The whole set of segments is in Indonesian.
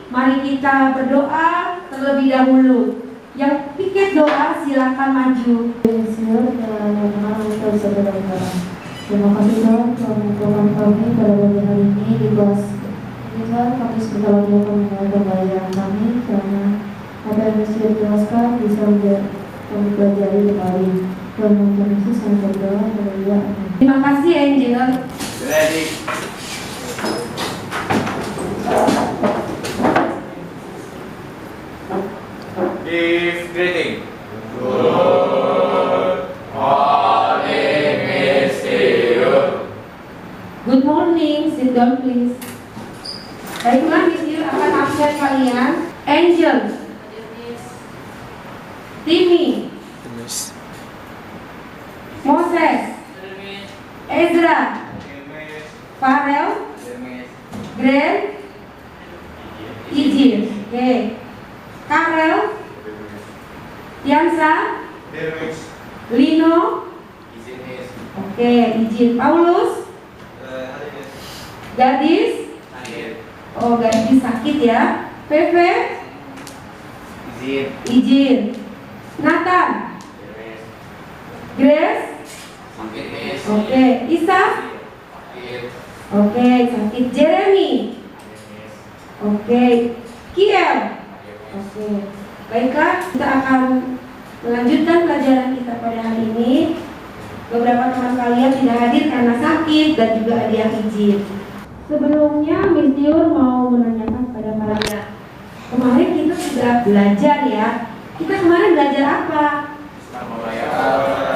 mari kita berdoa terlebih dahulu. Yang piket doa silakan maju. Terima kasih Tuhan telah mengumpulkan kami pada pagi hari ini di kelas ini Tuhan. Kami sebentar lagi akan memulai pembelajaran kami, karena apa yang sudah dijelaskan bisa kami pelajari kembali. Tuhan Tuhan Yesus kami berdoa. Haleluya. Terima kasih Angel. Ready. Give greeting. Good morning, sit down please. Baiklah, Miss akan absen kalian. Angel, Timmy, Moses, Ezra, Farel, Grant, Ijin, oke. Karel, Tiansa, Lino, oke. Ijin, Paulus, Gadis, oh gadis sakit ya. Pepe, Ijin, Nathan, Grace, oke. Isa, oke sakit. Jeremy, oke. Kiel, oke. Baiklah, kita akan melanjutkan pelajaran kita pada hari ini. Beberapa teman kalian tidak hadir karena sakit dan juga ada yang izin. Sebelumnya Miss Diur mau menanyakan pada kalian. Kemarin kita sudah belajar ya. Kita kemarin belajar apa?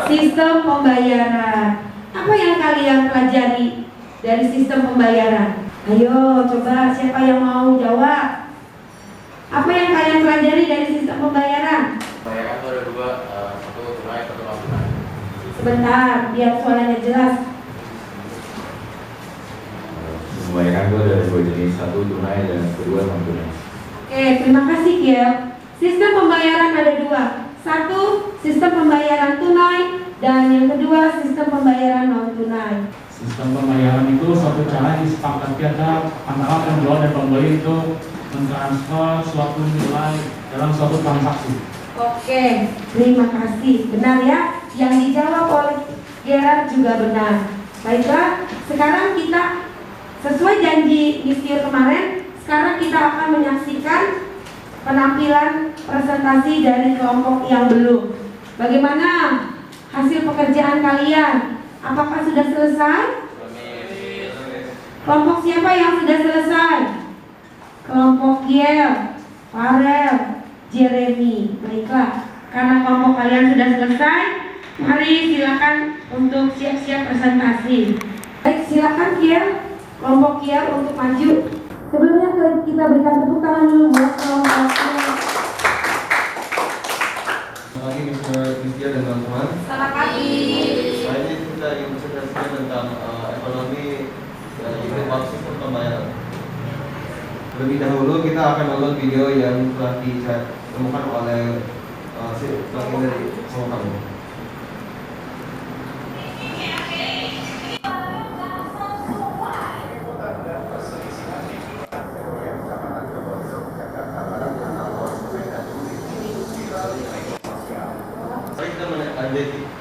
Sistem pembayaran. Apa yang kalian pelajari dari sistem pembayaran? Ayo coba, siapa yang mau jawab? Apa yang kalian pelajari dari sistem pembayaran? Pembayaran itu ada dua, satu tunai, satu non tunai. Sebentar, biar suaranya jelas. Pembayaran itu ada dua jenis, satu tunai dan kedua non tunai. Oke, terima kasih Kiel. Sistem pembayaran ada dua. Satu, sistem pembayaran tunai, dan yang kedua, sistem pembayaran non tunai. Sistem pembayaran itu suatu cara yang disepakati antara penjual dan pembeli untuk mentransfer suatu nilai dalam suatu transaksi. Oke, terima kasih. Benar ya? Yang dijawab oleh Gerard juga benar. Baiklah, sekarang kita sesuai janji Miss kemarin, sekarang kita akan menyaksikan penampilan presentasi dari kelompok yang belum. Bagaimana hasil pekerjaan kalian? Apakah sudah selesai? Kelompok siapa yang sudah selesai? Kelompok Kiel, Farel, Jeremy. Baiklah, karena kelompok kalian sudah selesai, mari silakan untuk siap-siap presentasi. Baik, silakan Kiel, kelompok Kiel untuk maju. Sebelumnya kita berikan tepuk tangan dulu buat kelompok Kiel. Selamat pagi Mr. dan teman-teman. Selamat pagi. Hari ini kita ingin presentasikan tentang ekonomi dan inklusi sistem pembayaran. Lebih dahulu kita akan nonton video yang telah ditemukan oleh bagian dari semua kamu. Mari kita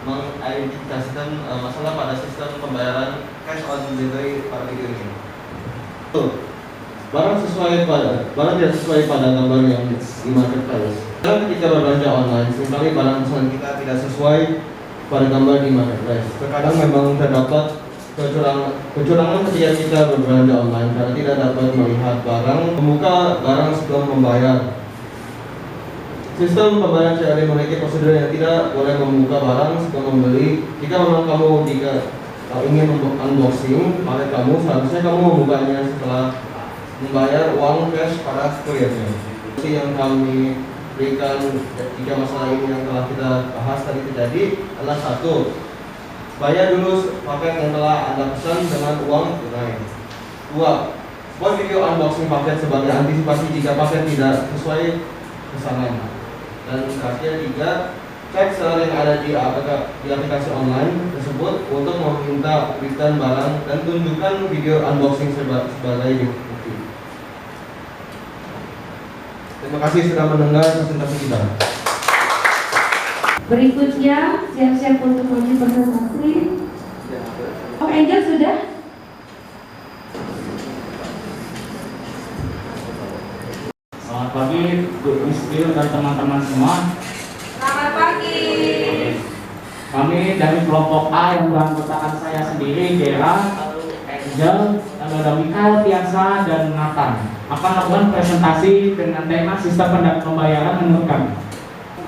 mengidentifikasikan masalah pada sistem pembayaran cash on delivery pada video ini. Barang tidak sesuai pada gambar yang di marketplace. Dan ketika berbelanja online, seringkali barang pesanan kita tidak sesuai pada gambar di marketplace. Terkadang memang terdapat kecurangan ketika kita berbelanja online karena tidak dapat melihat membuka barang sebelum membayar. Sistem pembayaran COD memiliki prosedur yang tidak boleh membuka barang sebelum membeli. Jika memang kamu ingin unboxing paket kamu, seharusnya kamu membukanya setelah membayar uang cash pada kuriernya. Yang kami berikan jika masalah ini yang telah kita bahas tadi terjadi adalah satu, bayar dulu paket yang telah Anda pesan dengan uang tunai. Dua, buat video unboxing paket sebagai antisipasi jika paket tidak sesuai pesanan. Dan terakhir tiga, cek seller yang ada di aplikasi online tersebut untuk meminta return barang dan tunjukkan video unboxing sebagai bukti. Terima kasih sudah mendengar presentasi kita. Berikutnya siap-siap untuk maju presentasi. Oh, Angel sudah? Selamat pagi, Good Mister dan teman-teman semua. Selamat pagi. Kami dari kelompok A yang beranggotakan saya sendiri, Gera, Angel, lalu ada Mikael, Tiasa, dan Nathan akan melakukan presentasi dengan tema sistem pembayaran menurut kami.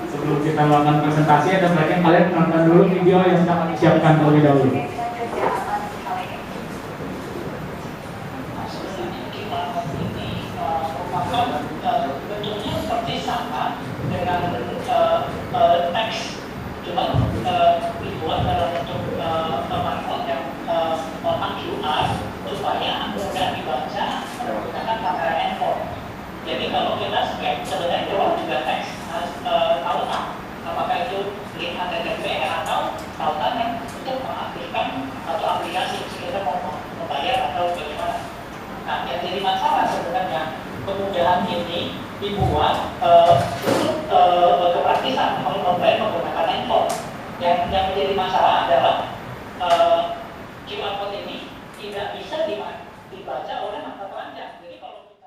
Sebelum kita melakukan presentasi, ada baiknya kalian menonton dulu video yang sudah kami siapkan terlebih dahulu. Bentuknya seperti sama dengan teks, cuma dibuat dalam bentuk barcode yang kotak QR supaya mudah dibaca menggunakan kamera handphone. Jadi kalau kita scan, sebenarnya keluar juga teks tautan, apakah itu link HTTP atau tautan yang untuk mengaktifkan atau aplikasi kita mau membayar atau bagaimana. Nah, yang jadi masalah sebenarnya kemudahan ini dibuat untuk kepraktisan membayar menggunakan handphone. Yang menjadi masalah adalah QR code ini tidak bisa dibaca oleh mata telanjang. Jadi kalau kita...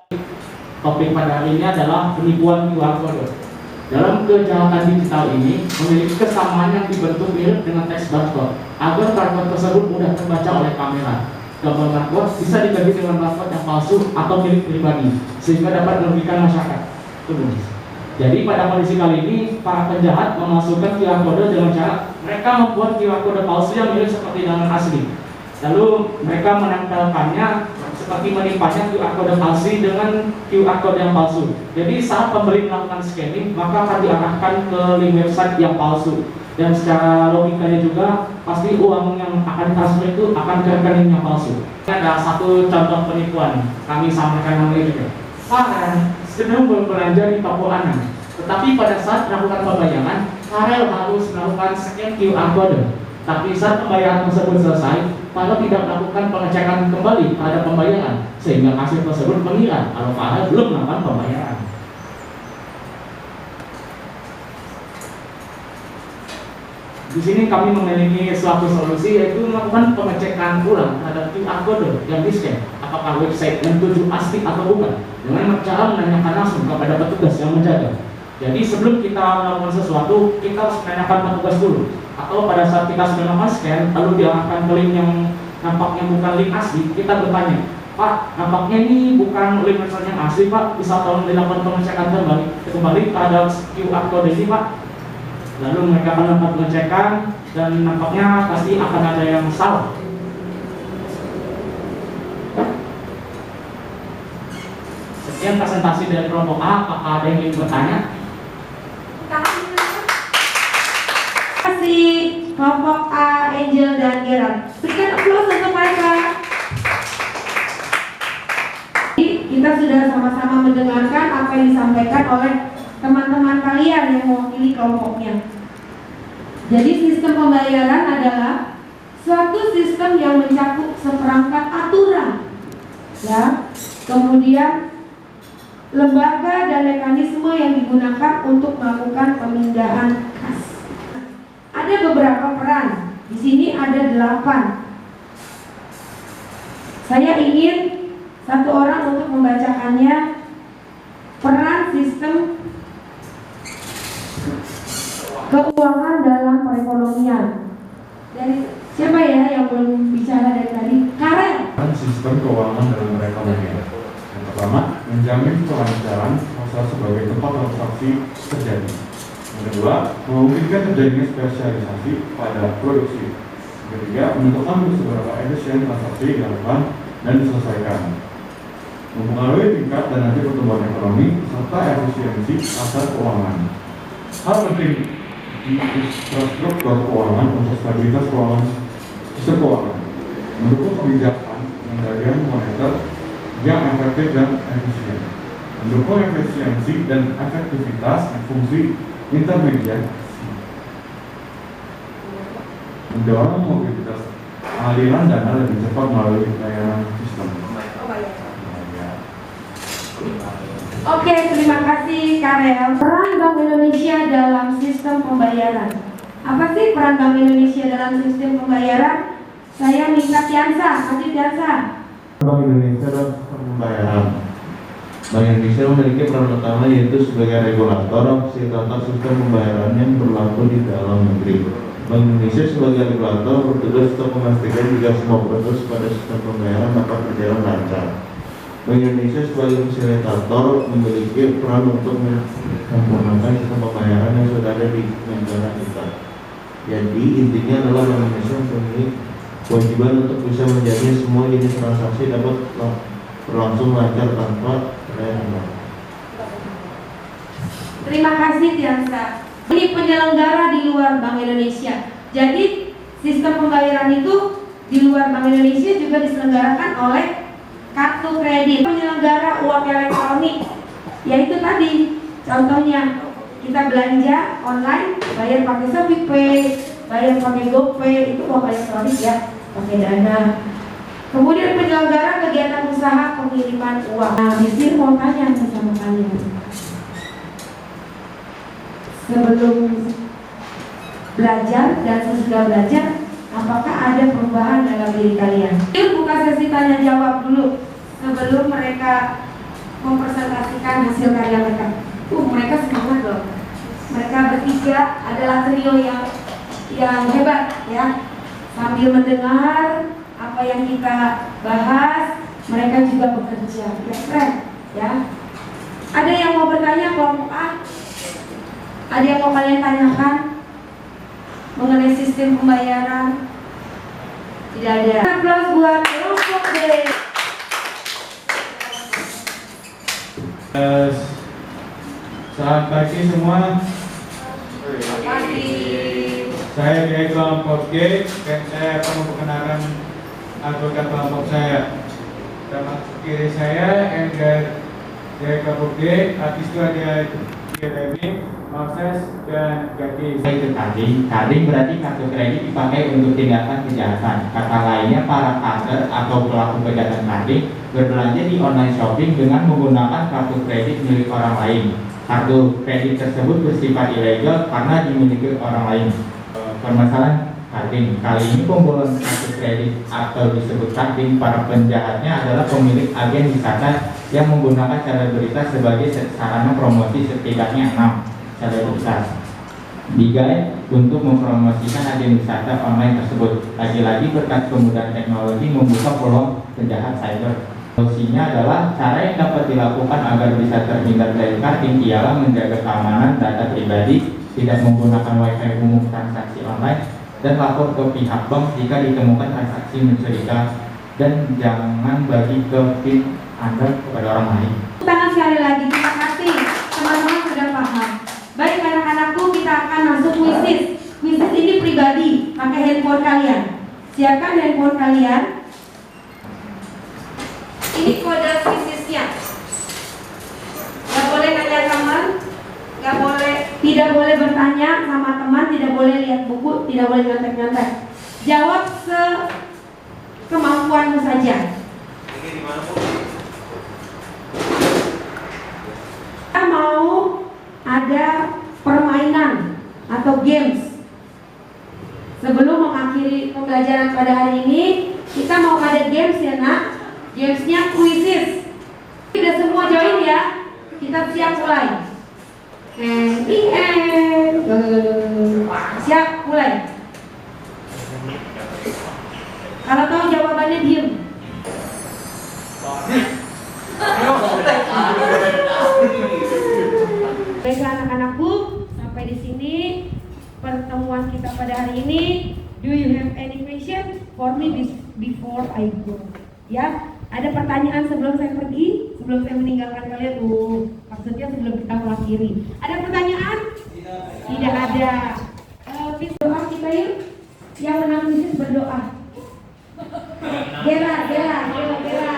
Topik pada hari ini adalah penipuan QR code. Dalam kejahatan digital ini memiliki kesamaan yang dibentuk mirip dengan teks barcode agar barcode tersebut mudah terbaca oleh kamera. Gambar barcode bisa diganti dengan barcode yang palsu atau milik pribadi sehingga dapat merugikan masyarakat. Jadi pada kondisi kali ini para penjahat memasukkan QR code dengan cara mereka membuat QR code palsu yang mirip seperti dengan asli. Lalu mereka menempelkannya seperti menimpannya QR code palsu dengan QR code yang palsu. Jadi saat pembeli melakukan scanning maka akan diarahkan ke link website yang palsu. Dan secara logikanya juga pasti uang yang akan transfer itu akan ke rekening yang palsu. Ada satu contoh penipuan kami sampaikan namanya juga. Farel sedang berbelanja di toko Anan, tetapi pada saat melakukan pembayaran, Farel harus melakukan scan QR code. Tapi saat pembayaran tersebut selesai, Farel tidak melakukan pengecekan kembali terhadap pembayaran, sehingga kasir tersebut mengira kalau Farel belum melakukan pembayaran. Di sini kami memiliki suatu solusi yaitu melakukan pengecekan ulang terhadap QR code yang di-scan, apakah website yang tujuh asli atau bukan, dengan cara menanyakan langsung kepada petugas yang menjaga. Jadi sebelum kita melakukan sesuatu, kita harus menanyakan petugas dulu. Atau pada saat kita sudah melakukan scan, lalu diarahkan ke link yang nampaknya bukan link asli, kita bertanya, Pak, nampaknya ini bukan link website yang asli, Pak. Bisa tolong dilakukan pengecekan kembali terhadap QR code ini, Pak. Lalu mereka akan melakukan pengecekan dan nampaknya pasti akan ada yang salah. Sekian presentasi dari kelompok A. Apakah ada yang ingin bertanya? Terima kasih kelompok A, Angel dan Gerard. Berikan aplaus untuk mereka. Kita sudah sama-sama mendengarkan apa yang disampaikan oleh teman-teman kalian yang mewakili kelompoknya. Jadi sistem pembayaran adalah suatu sistem yang mencakup seperangkat aturan, ya. Kemudian lembaga dan mekanisme yang digunakan untuk melakukan pemindahan kas. Ada beberapa peran. Di sini ada 8. Saya ingin satu orang untuk membacakannya. Peran sistem keuangan dalam perekonomian. Dari siapa ya yang belum bicara dari tadi? Karen. Sistem keuangan dalam perekonomian. Yang pertama, menjamin kelancaran pasar sebagai tempat transaksi terjadi. Yang kedua, memungkinkan terjadinya spesialisasi pada produksi. Yang ketiga, menentukan seberapa efisien transaksi dilakukan dan diselesaikan. Mempengaruhi tingkat dan nanti pertumbuhan ekonomi serta efisiensi pasar keuangan. Hal penting di infrastruktur keuangan untuk stabilitas keuangan sistem keuangan, mendukung kebijakan pengendalian moneter yang efektif dan efisien, mendukung efisiensi dan efektivitas fungsi intermediasi, mendorong mobilitas aliran dana lebih cepat melalui layanan sistem. Oke. Oke, terima kasih Karel. Peran Bank Indonesia dalam sistem pembayaran. Apa sih peran Bank Indonesia dalam sistem pembayaran? Saya minta Tiansa, lanjut Tiansa. Bank Indonesia dalam sistem pembayaran. Bank Indonesia memiliki peran utama yaitu sebagai regulator fasilitator sistem pembayaran yang berlaku di dalam negeri. Bank Indonesia sebagai regulator bertugas untuk memastikan jika semua proses pada sistem pembayaran dapat berjalan lancar. Bank Indonesia sebagai fasilitator memiliki peran untuk menyempurnakan sistem pembayaran yang sudah ada di negara kita. Jadi intinya adalah Bank Indonesia memiliki kewajiban untuk bisa menjamin semua jenis transaksi dapat berlangsung lancar tanpa terhadap. Terima kasih Tiansa. Ini penyelenggara di luar Bank Indonesia. Jadi sistem pembayaran itu di luar Bank Indonesia juga diselenggarakan oleh kartu kredit. Penyelenggara uang elektronik, yaitu tadi contohnya kita belanja online, bayar pakai ShopeePay, bayar pakai GoPay, itu uang elektronik ya, pakai Dana. Kemudian penyelenggara kegiatan usaha pengiriman uang. Nah, di sini mau tanya sama kalian. Sebelum belajar dan sesudah belajar, apakah ada perubahan dalam diri kalian? Yuk buka sesi tanya jawab dulu sebelum mereka mempresentasikan hasil karya mereka. Mereka semangat loh. Mereka bertiga adalah trio yang hebat ya. Sambil mendengar apa yang kita bahas, mereka juga bekerja. Ya keren ya. Ada yang mau bertanya kelompok A? Ada yang mau kalian tanyakan mengenai sistem pembayaran? Tidak ada. Aplaus buat kelompok B. Selamat pagi semua. Pagi. Saya dari kelompok G dan saya akan memperkenalkan anggota kelompok saya. Sama kiri saya Enggar dari kelompok G, habis itu ada Jeremy, Moses, dan Gadis. Itu carding berarti kartu kredit dipakai untuk tindakan kejahatan. Kata lainnya, para kader atau pelaku kejahatan carding berbelanja di online shopping dengan menggunakan kartu kredit milik orang lain. Kartu kredit tersebut bersifat ilegal karena dimiliki orang lain. Permasalahan carding kali ini, pembobolan kartu kredit atau disebut carding, para penjahatnya adalah pemilik agen wisata yang menggunakan selebritas sebagai sarana promosi, setidaknya 6 selebritas digaet untuk mempromosikan agen wisata online tersebut. Lagi-lagi berkat kemudahan teknologi membuka peluang penjahat cyber. Solusinya adalah cara yang dapat dilakukan agar bisa terhindar dari carding ialah menjaga keamanan data pribadi, tidak menggunakan wifi umum transaksi online, dan lapor ke pihak bank jika ditemukan transaksi mencurigakan, dan jangan bagi ke PIN Anda kepada orang lain. Tangan sekali lagi, terima kasih. Teman-teman sudah paham. Baik anak-anakku, kita akan masuk kuisis. Kuisis ini pribadi, pakai handphone kalian. Siapkan handphone kalian. Ini kode kuisisnya. Gak boleh nanya teman, gak boleh, tidak boleh bertanya sama teman, tidak boleh lihat buku, tidak boleh nyontek-nyontek. Jawab sekemampuanmu saja. Kita mau ada permainan atau games. Sebelum mengakhiri pembelajaran pada hari ini, kita mau ada games ya nak. Gamesnya kuisis. Sudah semua join ya. Kita siap mulai. Siap mulai. Kalau tahu jawabannya diem. Baiklah anak-anakku, sampai di sini pertemuan kita pada hari ini. Do you have any question for me before I go? Ya, ada pertanyaan sebelum saya pergi, sebelum saya meninggalkan kalian? Maksudnya sebelum kita mengakhiri. Ada pertanyaan? Tidak ada. Doa kita yuk. Yang menang bisnis berdoa. Gera. Ayo Gera.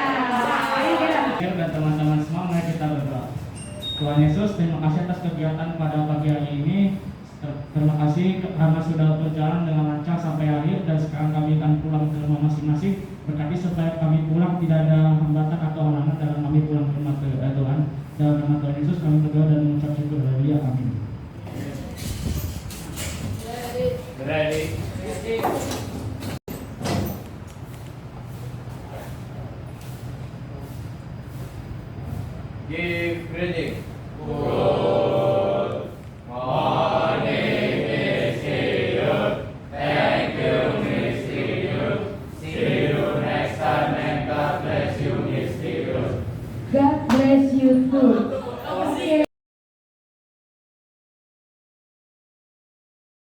Dan teman-teman semua, mari kita berdoa. Tuhan Yesus, terima kasih atas kegiatan pada pagi hari ini. Terima kasih karena sudah berjalan dengan lancar sampai akhir dan sekarang kami akan pulang ke rumah masing-masing. Berkati supaya kami pulang tidak ada hambatan atau halangan dalam kami pulang ke rumah Tuhan. Dalam nama Tuhan Yesus kami berdoa dan mengucap syukur. Haleluya. Amin. Ready. Give greeting.